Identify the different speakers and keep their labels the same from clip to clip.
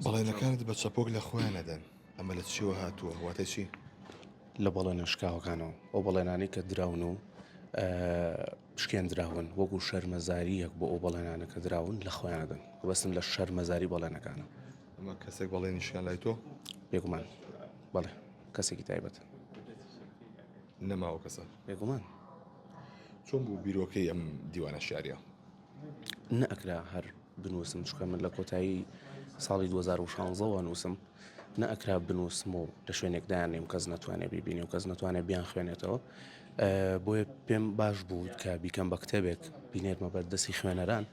Speaker 1: بەڵێنەکانت بە چەپۆک لە خۆیان نەدەن ئەمە لە چیوە هاتووە واتە چی؟
Speaker 2: لە بەڵێنە شکاوەکانەوە ئەو بەڵێنانی کە دراون و شکێنراون وەکو شەرمەزاریەک بۆ ئەو بەڵێنانە کە دراون لە خۆیانەدەن بەستم لە شەرمەزاری بەڵێنەکانە
Speaker 1: ئەمە کەسێک بەڵێنی شیان لای تۆ
Speaker 2: بێگومان بەڵێ کەسێکی تایبەت
Speaker 1: نەماوە کەسە
Speaker 2: بێگومان
Speaker 1: چۆن بوو بیرۆکەی ئەم دیوانە شاریە
Speaker 2: نەئەکرا هەر بنووسم چکە من لە کۆتایی ساڵی 2016ەوە نووسم نەئەکرا بنووسم و لە شوێنێک دایانێم کەس نەتوانێت بیبینی و کەس نەتوانێت بیان خوێنێتەوە بۆیە پێم باش بوو کە بیکەم بە کتێبێک بینێتمە بەردەستی خوێنەران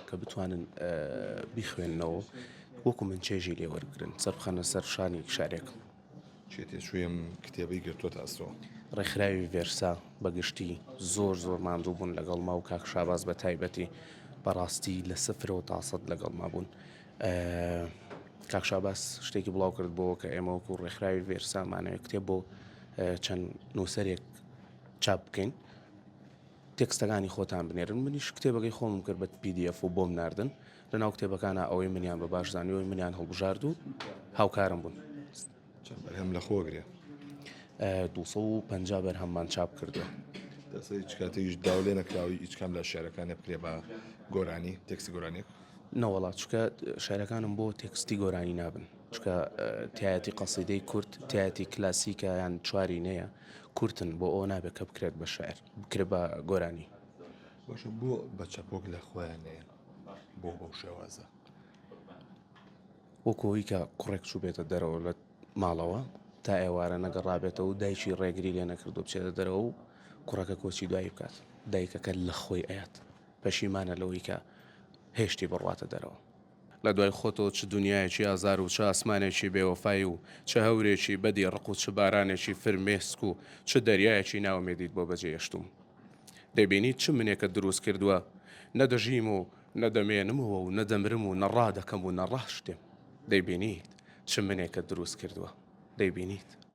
Speaker 2: کە بتوانن بیخوێننەوە وەکو من چێژی لێوەرگرن سەربخەنە سەر شانی شارێک
Speaker 1: چێ تێچوویم کتێبەی گرتووە ئەستەوە
Speaker 2: ڕێکخراوی ڤێرسا بەگشتی زۆر ماندوو بوون لەگەڵ ما و کاک شاباز بە تایبەتی بەڕاستی لە 0 تا 100 لەگەڵ ما بوون کاک شاباز شتێکی بڵاو کرد بۆ کە ئێمە وەکو ڕێکخراوی ڤێرسامانەوە کتێب بۆ چەند نووسەرێک چاپ بکەین تێکستەکانی خۆتان بنێرن منیش کتێبەکەی خۆمم کرد بە PDF و بۆم ناردن لەناو کتێبەکانە ئەوەی منیان بە باشزانانی ئەوەی منیان هەڵبژارد و هاوکارم بوون
Speaker 1: چەند بەرهەم لە خۆگرێ
Speaker 2: 250 بەرهەممان چاپ کردووە
Speaker 1: دەسە هیچ کاتێکیش داو لێ نەکراوی هیچ کام لە شارەکانە بکرێ بە گۆرانی تێکسی گۆرانێک
Speaker 2: نەوەڵات چکە شارەکانم بۆ تێکستی گۆرانی نابن چکە تایەتی قەسیدەی کورت تایەتی کلاسیکە یان چوارینەیە کورتن بۆ ئەو نابێت کە بکرێت بە شعر بکرێت بە گۆرانی
Speaker 1: باشە بۆ بە چەپۆک لە خۆیانەیە بۆ بەو شێوازە
Speaker 2: وەکۆی کە کوڕێک چوو بێتە دەرەوە لە ماڵەوە تا ئێوارە نەگەڕابێتەوە و دایکی ڕێگری لێ نەکردو بچێتە دەرەوە و کوڕەکە کۆچی دوایی بکات دایکەکە لە خۆی ئەیات پەشیمانە لەوەی کە هێشتی بڕواتە دەرەوە لە دوای خۆتەوە چ دنیایەکی ئازار و چه ئاسمانێکی بێوەفای و چه هەورێکی بەدی ڕق و چ بارانێکی فرمێسک و چ دەریایەکی ناومێدیت بۆ بەجێهێشتوم دەبینیت چ منێکە دروست کردووە نەدەژیم و نەدەمێنمەوە و نەدەمرم و نەڕادەکەم و نەڕاشتێم دەیبینیت چ منێکە دروست کردووە دەیبینیت